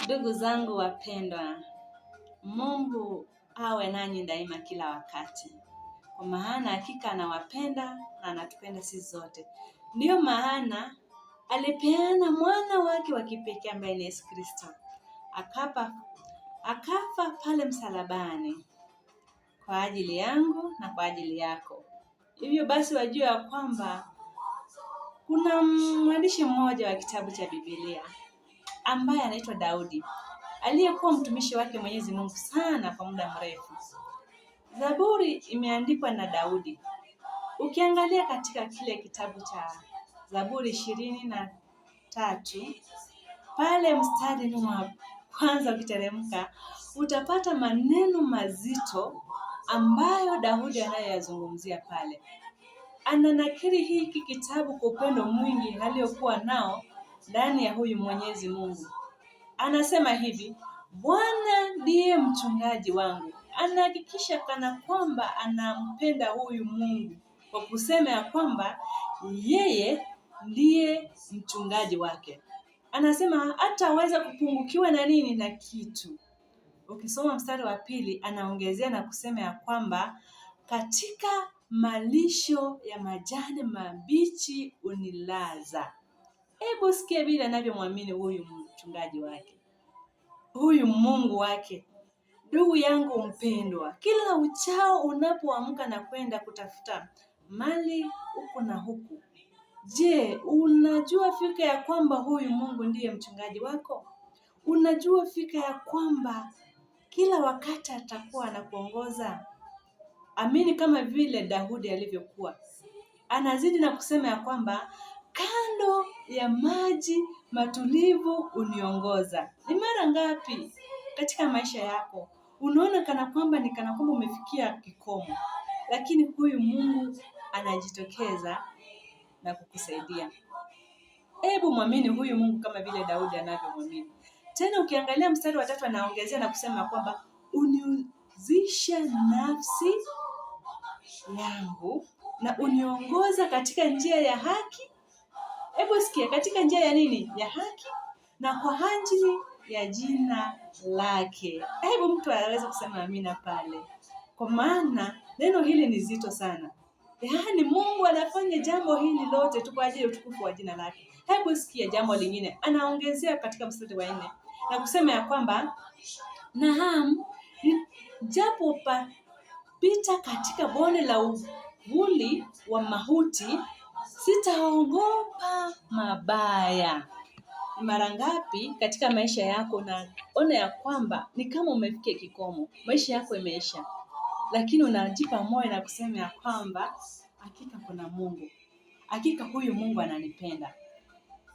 Ndugu zangu wapendwa, Mungu awe nanyi daima kila wakati. Kwa maana hakika anawapenda na anatupenda sisi zote. Ndiyo maana alipeana mwana wake wa kipekee ambaye ni Yesu Kristo. Akafa pale msalabani kwa ajili yangu na kwa ajili yako. Hivyo basi wajua ya kwamba kuna mwandishi mmoja wa kitabu cha Biblia ambaye anaitwa Daudi, aliyekuwa mtumishi wake Mwenyezi Mungu sana kwa muda mrefu. Zaburi imeandikwa na Daudi. Ukiangalia katika kile kitabu cha Zaburi 23, pale mstari wa kwanza ukiteremka, utapata maneno mazito ambayo Daudi anayoyazungumzia pale. Ananakiri hiki kitabu kwa upendo mwingi aliokuwa nao ndani ya huyu Mwenyezi Mungu. Anasema hivi: Bwana ndiye mchungaji wangu. Anahakikisha kana kwamba anampenda huyu Mungu kwa kusema ya kwamba yeye ndiye mchungaji wake. Anasema hataweza kupungukiwa na nini, na kitu. Ukisoma mstari wa pili, anaongezea na kusema ya kwamba katika malisho ya majani mabichi unilaza. Hebu sikia vile anavyomwamini huyu mchungaji wake, huyu Mungu wake. Ndugu yangu mpendwa, kila uchao unapoamka na kwenda kutafuta mali huku na huku, je, unajua fika ya kwamba huyu Mungu ndiye mchungaji wako? Unajua fika ya kwamba kila wakati atakuwa anakuongoza? Amini kama vile Daudi alivyokuwa. Anazidi na kusema ya kwamba kando ya maji matulivu uniongoza. Ni mara ngapi katika maisha yako unaona kana kwamba umefikia kikomo, lakini huyu Mungu anajitokeza na kukusaidia? Hebu mwamini huyu Mungu kama vile Daudi anavyomwamini. Tena ukiangalia mstari wa 3, anaongezea na kusema kwamba uniuzisha nafsi yangu na uniongoza katika njia ya haki. Hebu sikia, katika njia ya nini? Ya haki, na kwa ajili ya jina lake. Hebu mtu aweze kusema amina pale, kwa maana neno hili ni zito sana. Yaani Mungu anafanya jambo hili lote tu kwa ajili ya utukufu wa jina lake. Hebu sikia jambo lingine, anaongezea katika mstari wa 4 na kusema ya kwamba naam, japo pita katika bonde la uvuli wa mauti, sitaogopa mabaya. Mara ngapi katika maisha yako unaona ya kwamba ni kama umefikia kikomo, maisha yako imeisha, lakini unajipa moyo na kusema ya kwamba hakika kuna Mungu, hakika huyu Mungu ananipenda.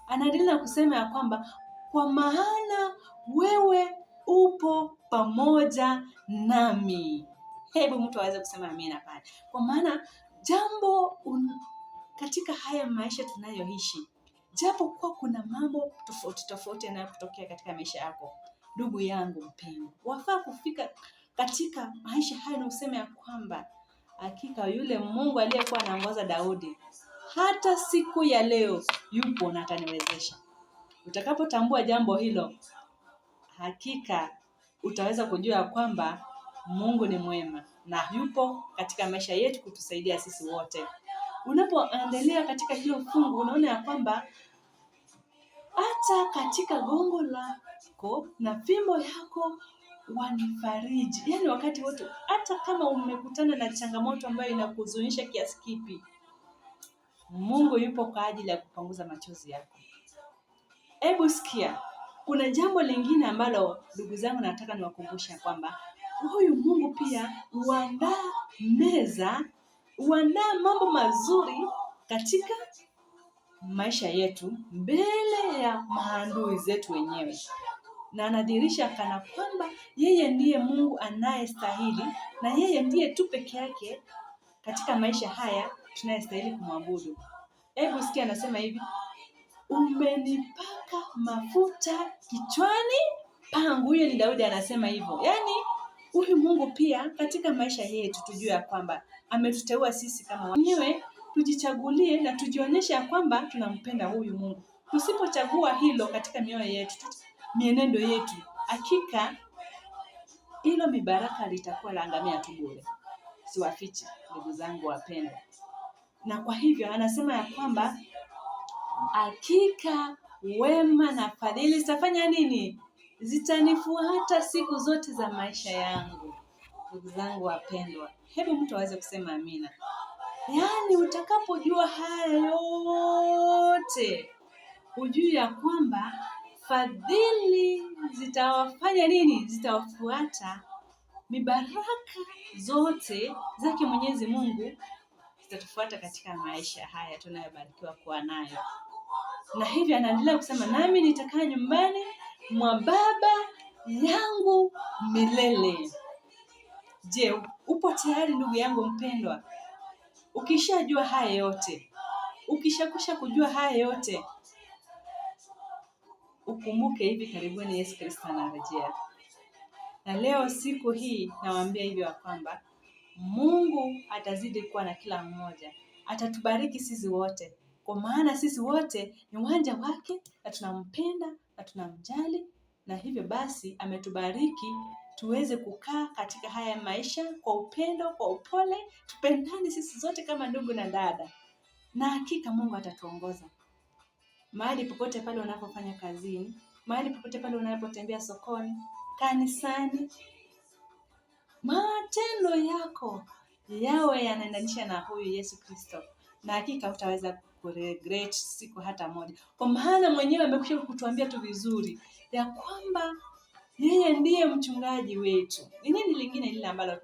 Anaendelea kusema ya kwamba kwa maana wewe upo pamoja nami. Hebu mtu aweze kusema amina pale, kwa maana katika haya maisha tunayoishi, japo kwa kuna mambo tofauti yanayotokea katika maisha yako, ndugu yangu mpendwa, wafaa kufika katika maisha haya na useme ya kwamba hakika yule Mungu aliyekuwa anaongoza Daudi hata siku ya leo yupo na ataniwezesha. Utakapotambua jambo hilo, hakika utaweza kujua kwamba Mungu ni mwema na yupo katika maisha yetu kutusaidia sisi wote. Unapoendelea katika hilo fungu, unaona ya kwamba hata katika gongo lako na fimbo yako wanifariji. Yaani wakati wote, hata kama umekutana na changamoto ambayo inakuzunisha kiasi kipi, Mungu yupo kwa ajili ya kupanguza machozi yako. Hebu sikia, kuna jambo lingine ambalo ndugu zangu nataka niwakumbushe kwamba huyu Mungu pia huandaa mambo mazuri katika maisha yetu mbele ya maadui zetu wenyewe, na anadhihirisha kana kwamba yeye ndiye Mungu anayestahili, na yeye ndiye tu peke yake katika maisha haya tunayestahili kumwabudu. Hebu sikia, anasema hivi: umenipaka mafuta kichwani pangu. Huyo ni Daudi anasema hivyo. Yaani huyu Mungu pia katika maisha yetu tujue ya kwamba ametuteua sisi kama wenyewe, tujichagulie na tujionyeshe ya kwamba tunampenda huyu Mungu. Tusipochagua hilo katika mioyo yetu, mienendo yetu, hakika hilo mibaraka litakuwa laangamia tu bure. Siwafichi ndugu zangu wapendwa. Na kwa hivyo anasema ya kwamba hakika wema na fadhili zitafanya nini? Zitanifuata siku zote za maisha yangu. Ndugu zangu wapendwa, hebu mtu aweze kusema amina. Yaani utakapojua haya yote, ujue ya kwamba fadhili zitawafanya nini? Zitawafuata. Mibaraka zote zake Mwenyezi Mungu zitatufuata katika maisha haya tunayobarikiwa kuwa nayo. Na hivyo anaendelea kusema, nami nitakaa nyumbani mwa Baba yangu milele. Je, upo tayari ndugu yangu mpendwa? Ukishajua haya yote, ukishakusha kujua haya yote, ukumbuke hivi karibuni Yesu Kristo anarejea. Na leo siku hii nawaambia hivyo ya kwamba Mungu atazidi kuwa na kila mmoja. Atatubariki sisi wote. Kwa maana sisi wote ni wanja wake na tunampenda na tunamjali, na hivyo basi ametubariki tuweze kukaa katika haya maisha kwa upendo, kwa upole, tupendane sisi zote kama ndugu na dada. Na hakika Mungu atatuongoza. Mahali popote pale unapofanya kazini, mahali popote pale unapotembea sokoni, kanisani, matendo yako yawe yanaendanisha na huyu Yesu Kristo. Na hakika utaweza kuregret siku hata moja. Kwa maana mwenyewe amekwisha kutuambia tu vizuri ya kwamba yeye ndiye mchungaji wetu. Ni nini lingine lile ambalo